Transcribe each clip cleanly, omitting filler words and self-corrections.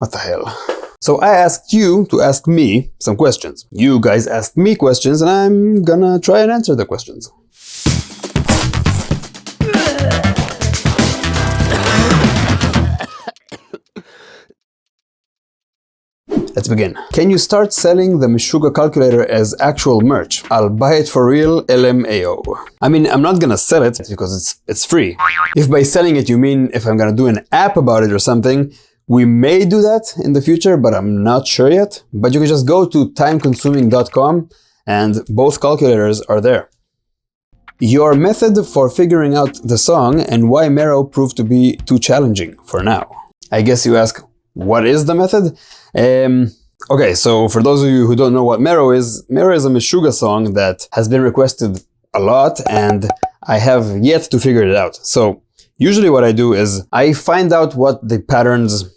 What the hell? So I asked you to ask me some questions. You guys asked me questions and I'm gonna try and answer the questions. Let's begin. Can you start selling the Meshuggah calculator as actual merch? I'll buy it for real, LMAO. I mean, I'm not gonna sell it because it's free. If by selling it you mean if I'm gonna do an app about it or something, we may do that in the future, but I'm not sure yet. But you can just go to timeconsuming.com and both calculators are there. Your method for figuring out the song and why MARROW proved to be too challenging for now. I guess you ask, what is the method? Okay, so for those of you who don't know what MARROW is a Meshuggah song that has been requested a lot and I have yet to figure it out. So usually what I do is I find out what the patterns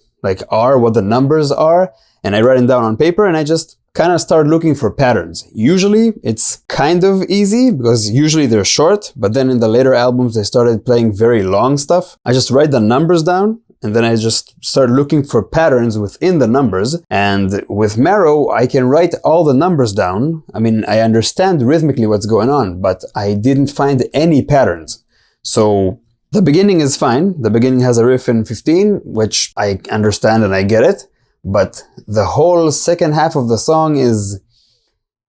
are, what the numbers are, and I write them down on paper and I just kind of start looking for patterns. Usually it's kind of easy because usually they're short, but then in the later albums they started playing very long stuff. I just write the numbers down and then I just start looking for patterns within the numbers. And with MARROW, I can write all the numbers down. I mean, I understand rhythmically what's going on, but I didn't find any patterns. So the beginning is fine. The beginning has a riff in 15, which I understand and I get it. But the whole second half of the song is,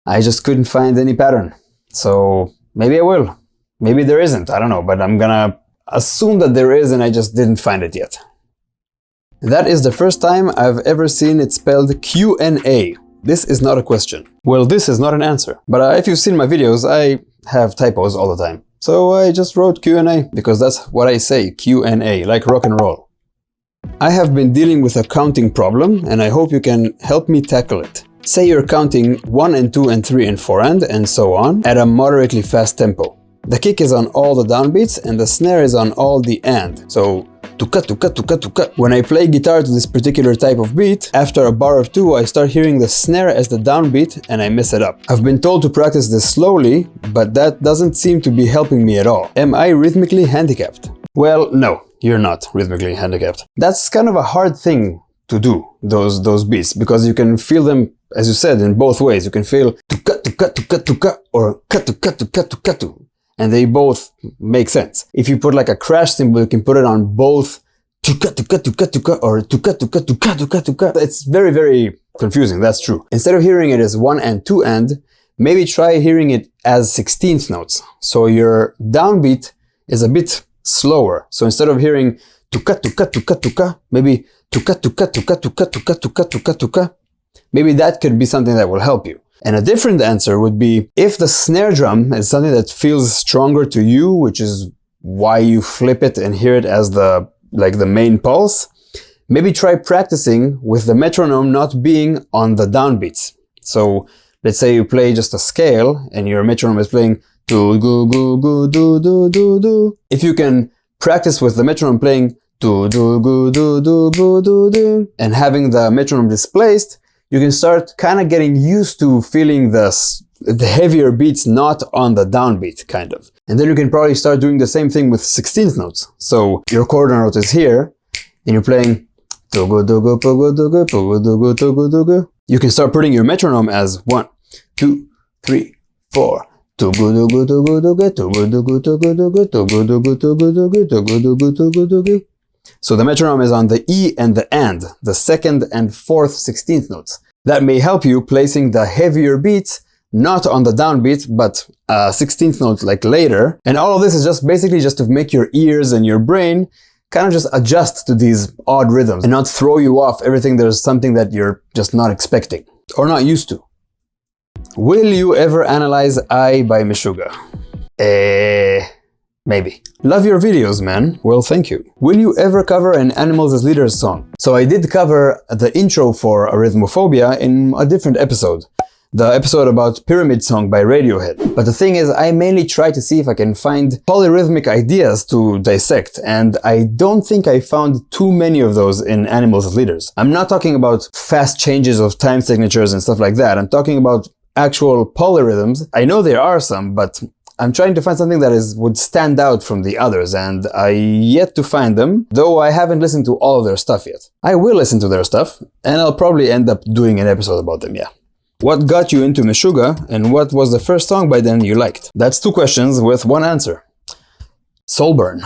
I just couldn't find any pattern. So maybe I will. Maybe there isn't. I don't know, but I'm gonna assume that there is and I just didn't find it yet. That is the first time I've ever seen it spelled QnA. This is not a question. Well, this is not an answer. But if you've seen my videos, I have typos all the time. So I just wrote QnA because that's what I say, QnA, like rock and roll. I have been dealing with a counting problem and I hope you can help me tackle it. Say you're counting 1 and 2 and 3 and 4 and so on at a moderately fast tempo. The kick is on all the downbeats and the snare is on all the and. So tuka tuka tuka tuka. When I play guitar to this particular type of beat, after a bar or two I start hearing the snare as the downbeat and I mess it up. I've been told to practice this slowly, but that doesn't seem to be helping me at all. Am I rhythmically handicapped? Well, no, you're not rhythmically handicapped. That's kind of a hard thing to do, those beats, because you can feel them, as you said, in both ways. You can feel tuka tuka tuka tuka or ka tuka tuka tuka tu. And they both make sense. If you put like a crash cymbal, you can put it on both tuka tuka tuka tuka or tuka tuka tuka tuka tuka. It's very, very confusing, that's true. Instead of hearing it as 1 and 2 and, maybe try hearing it as 16th notes. So your downbeat is a bit slower. So instead of hearing tuka tuka tuka tuka, maybe tuka tuka tuka tuka tuka tuka tuka tuka. Maybe that could be something that will help you. And a different answer would be, if the snare drum is something that feels stronger to you, which is why you flip it and hear it as the main pulse, maybe try practicing with the metronome not being on the downbeats. So let's say you play just a scale and your metronome is playing do go go go do do do do. If you can practice with the metronome playing do do go do do go do do and having the metronome displaced, you can start kind of getting used to feeling the heavier beats not on the downbeat, kind of. And then you can probably start doing the same thing with 16th notes. So your quarter note is here, and you're playing togo dogo pogo dogo pogo dogo togo dogo. You can start putting your metronome as 1, 2, 3, 4. Togo dogo togo dogo togo dogo togo dogo togo dogo togo dogo togo dogo togo dogo. So the metronome is on the E and the and, the 2nd and 4th 16th notes. That may help you placing the heavier beats not on the downbeat, but 16th note like later. And all of this is just basically just to make your ears and your brain kind of just adjust to these odd rhythms and not throw you off everything. There's something that you're just not expecting or not used to. Will you ever analyze I by Meshuggah? Maybe. Love your videos, man. Well, thank you. Will you ever cover an Animals as Leaders song? So I did cover the intro for Arrhythmophobia in a different episode. The episode about Pyramid Song by Radiohead. But the thing is, I mainly try to see if I can find polyrhythmic ideas to dissect, and I don't think I found too many of those in Animals as Leaders. I'm not talking about fast changes of time signatures and stuff like that. I'm talking about actual polyrhythms. I know there are some, but I'm trying to find something that would stand out from the others, and I yet to find them, though I haven't listened to all of their stuff yet. I will listen to their stuff, and I'll probably end up doing an episode about them, yeah. What got you into Meshuggah, and what was the first song by them you liked? That's 2 questions with 1 answer. Soulburn.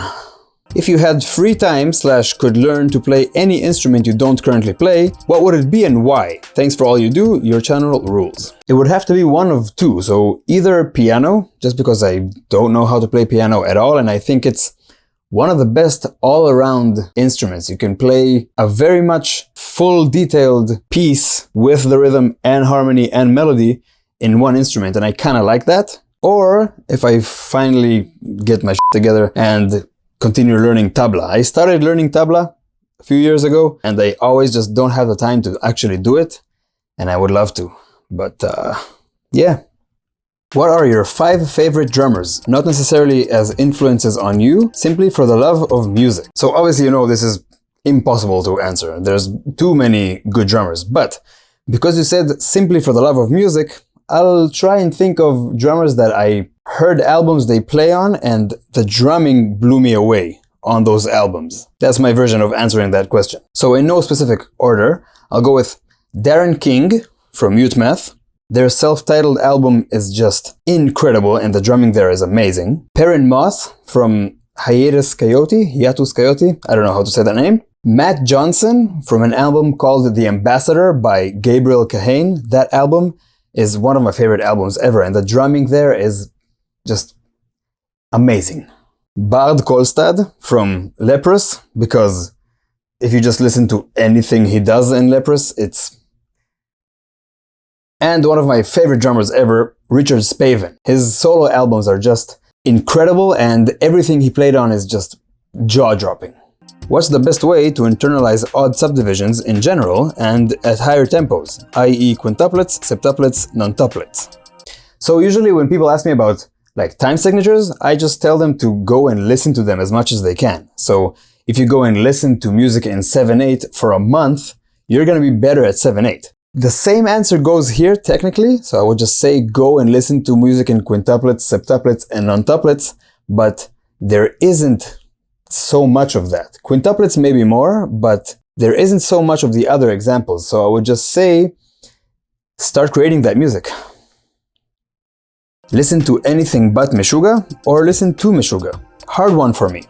If you had free time / could learn to play any instrument you don't currently play, what would it be and why? Thanks for all you do, your channel rules. It would have to be one of 2, so either piano, just because I don't know how to play piano at all, and I think it's one of the best all-around instruments. You can play a very much full detailed piece with the rhythm and harmony and melody in one instrument, and I kinda like that. Or if I finally get my shit together and continue learning tabla. I started learning tabla a few years ago, and I always just don't have the time to actually do it, and I would love to. But yeah. What are your 5 favorite drummers? Not necessarily as influences on you, simply for the love of music. So obviously, you know, this is impossible to answer. There's too many good drummers, but because you said simply for the love of music, I'll try and think of drummers that I heard albums they play on and the drumming blew me away on those albums. That's my version of answering that question. So in no specific order, I'll go with Darren King from Mute Math. Their self-titled album is just incredible and the drumming there is amazing. Perrin Moth from Hiatus Coyote, I don't know how to say that name. Matt Johnson from an album called The Ambassador by Gabriel Kahane. That album is one of my favorite albums ever, and the drumming there is just amazing. Bard Kolstad from Leprous, because if you just listen to anything he does in Leprous, it's... And one of my favorite drummers ever, Richard Spaven. His solo albums are just incredible, and everything he played on is just jaw-dropping. What's the best way to internalize odd subdivisions in general and at higher tempos, i.e. quintuplets, septuplets, nontuplets? So usually when people ask me about like time signatures, I just tell them to go and listen to them as much as they can. So if you go and listen to music in 7/8 for a month, you're gonna be better at 7/8. The same answer goes here technically, so I would just say go and listen to music in quintuplets, septuplets, and nontuplets, but there isn't so much of that. Quintuplets maybe more, but there isn't so much of the other examples, so I would just say start creating that music. Listen to anything but Meshuggah or listen to Meshuggah? Hard one for me.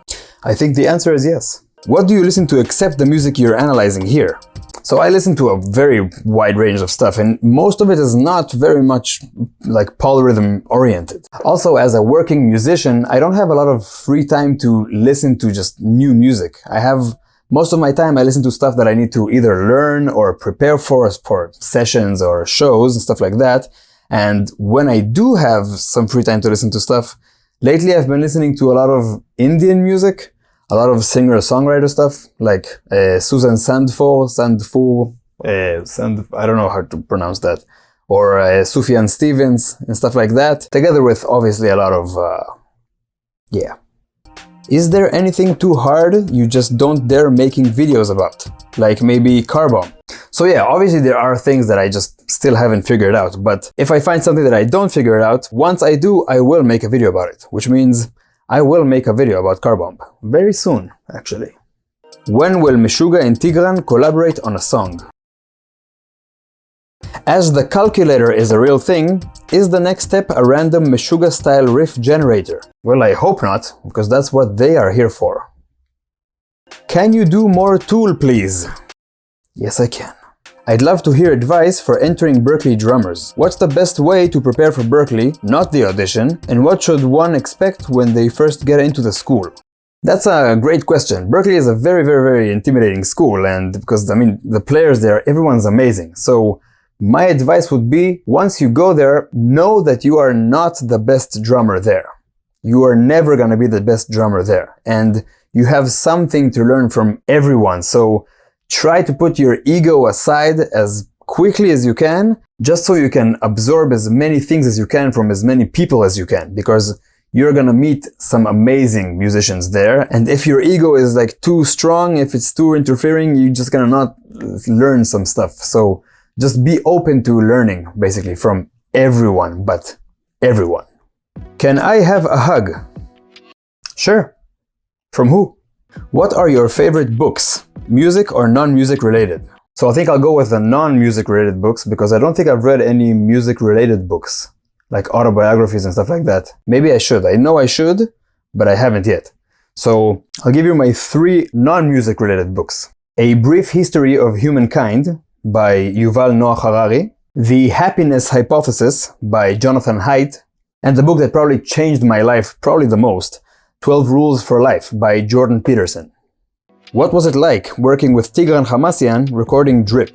I think the answer is yes. What do you listen to except the music you're analyzing here? So I listen to a very wide range of stuff, and most of it is not very much like polyrhythm oriented. Also, as a working musician, I don't have a lot of free time to listen to just new music. Most of my time I listen to stuff that I need to either learn or prepare for sessions or shows and stuff like that. And when I do have some free time to listen to stuff, lately I've been listening to a lot of Indian music, a lot of singer-songwriter stuff, like Susan Sandfour, I don't know how to pronounce that, or Sufjan Stevens and stuff like that, together with obviously a lot of, yeah. Is there anything too hard you just don't dare making videos about? Like maybe car bomb? So yeah, obviously there are things that I just still haven't figured out, but if I find something that I don't figure out, once I do, I will make a video about it, which means I will make a video about car bomb. Very soon, actually. When will Meshuggah and Tigran collaborate on a song? As the calculator is a real thing, is the next step a random Meshuggah-style riff generator? Well, I hope not, because that's what they are here for. Can you do more Tool, please? Yes, I can. I'd love to hear advice for entering Berklee drummers. What's the best way to prepare for Berklee, not the audition, and what should one expect when they first get into the school? That's a great question. Berklee is a very, very, very intimidating school, and because, I mean, the players there, everyone's amazing. So my advice would be, once you go there, know that you are not the best drummer there. You are never gonna be the best drummer there, and you have something to learn from everyone. So try to put your ego aside as quickly as you can, just so you can absorb as many things as you can from as many people as you can, because you're gonna meet some amazing musicians there, and if your ego is like too strong, if it's too interfering, you're just gonna not learn some stuff. So just be open to learning, basically, from everyone, but everyone. Can I have a hug? Sure. From who? What are your favorite books? Music or non-music related? So I think I'll go with the non-music related books because I don't think I've read any music related books, like autobiographies and stuff like that. Maybe I should. I know I should, but I haven't yet. So I'll give you my 3 non-music related books. A Brief History of Humankind by Yuval Noah Harari, The Happiness Hypothesis by Jonathan Haidt, and the book that probably changed my life probably the most, 12 Rules for Life by Jordan Peterson. What was it like working with Tigran Hamasyan recording Drip?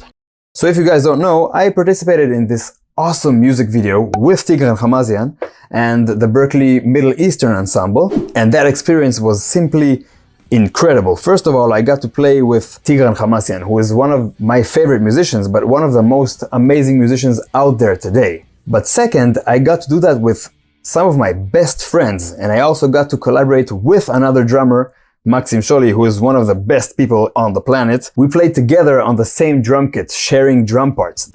So if you guys don't know, I participated in this awesome music video with Tigran Hamasyan and the Berklee Middle Eastern Ensemble, and that experience was simply incredible. First of all, I got to play with Tigran Hamasyan, who is one of my favorite musicians, but one of the most amazing musicians out there today. But second, I got to do that with some of my best friends, and I also got to collaborate with another drummer, Maxim Sholi, who is one of the best people on the planet. We played together on the same drum kit, sharing drum parts.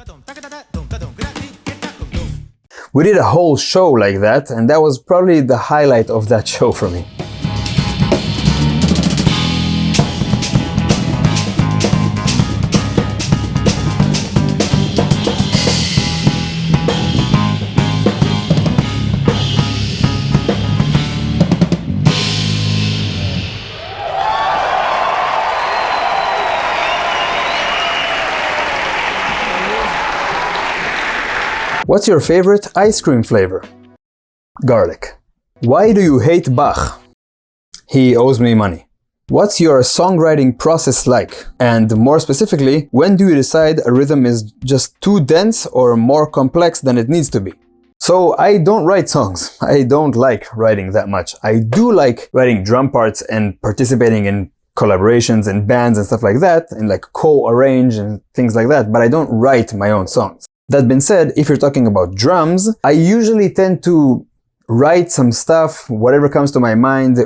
We did a whole show like that, and that was probably the highlight of that show for me. What's your favorite ice cream flavor? Garlic. Why do you hate Bach? He owes me money. What's your songwriting process like? And more specifically, when do you decide a rhythm is just too dense or more complex than it needs to be? So I don't write songs. I don't like writing that much. I do like writing drum parts and participating in collaborations and bands and stuff like that, and like co-arrange and things like that, but I don't write my own songs. That being said, if you're talking about drums, I usually tend to write some stuff, whatever comes to my mind,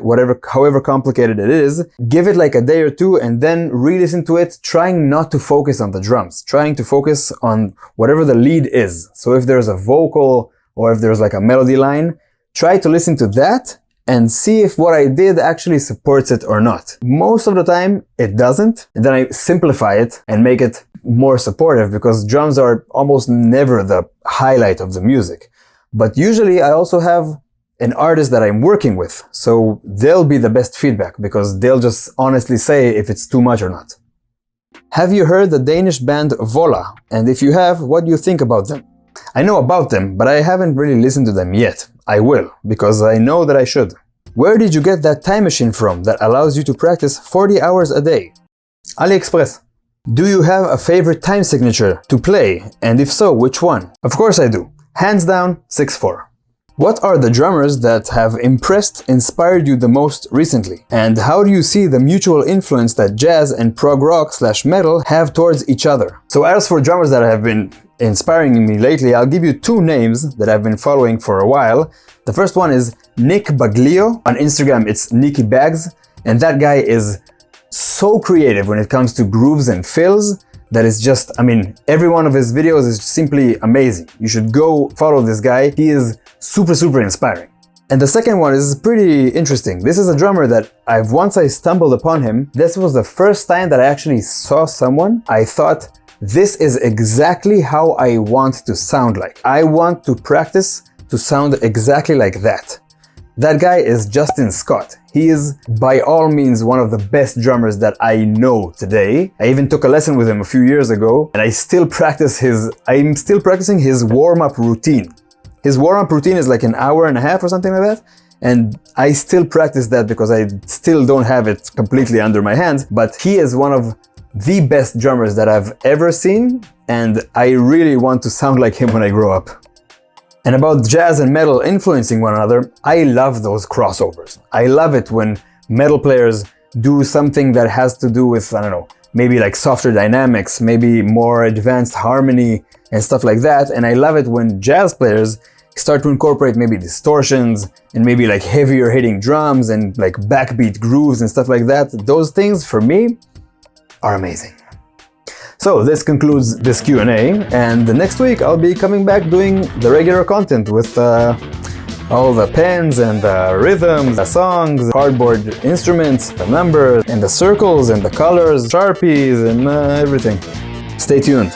however complicated it is, give it like a day or two and then re-listen to it, trying not to focus on the drums, trying to focus on whatever the lead is. So if there's a vocal or if there's like a melody line, try to listen to that and see if what I did actually supports it or not. Most of the time, it doesn't, and then I simplify it and make it more supportive because drums are almost never the highlight of the music. But usually I also have an artist that I'm working with, so they'll be the best feedback because they'll just honestly say if it's too much or not. Have you heard the Danish band Vola? And if you have, what do you think about them? I know about them, but I haven't really listened to them yet. I will, because I know that I should. Where did you get that time machine from that allows you to practice 40 hours a day? AliExpress. Do you have a favorite time signature to play? And if so, which one? Of course I do. Hands down, 6/4. What are the drummers that have impressed, inspired you the most recently? And how do you see the mutual influence that jazz and prog rock / metal have towards each other? So as for drummers that have been inspiring me lately, I'll give you 2 names that I've been following for a while. The first one is Nick Baglio. On Instagram, it's Nicky Bags. And that guy is so creative when it comes to grooves and fills that is just, I mean, every one of his videos is simply amazing. You should go follow this guy. He is super inspiring. And the second one is pretty interesting. This is a drummer that once I stumbled upon him, this was the first time that I actually saw someone I thought, this is exactly how I want to sound like. I want to practice to sound exactly like that. That guy is Justin Scott. He is by all means one of the best drummers that I know today. I even took a lesson with him a few years ago, and I'm still practicing his warm-up routine. His warm-up routine is like an hour and a half or something like that, and I still practice that because I still don't have it completely under my hands, but he is one of the best drummers that I've ever seen, and I really want to sound like him when I grow up. And about jazz and metal influencing one another, I love those crossovers. I love it when metal players do something that has to do with, I don't know, maybe like softer dynamics, maybe more advanced harmony and stuff like that. And I love it when jazz players start to incorporate maybe distortions and maybe like heavier hitting drums and like backbeat grooves and stuff like that. Those things for me are amazing. So this concludes this Q&A, and the next week I'll be coming back doing the regular content with All the pens and the rhythms, the songs, cardboard instruments, the numbers, and the circles and the colors, Sharpies, and everything. Stay tuned.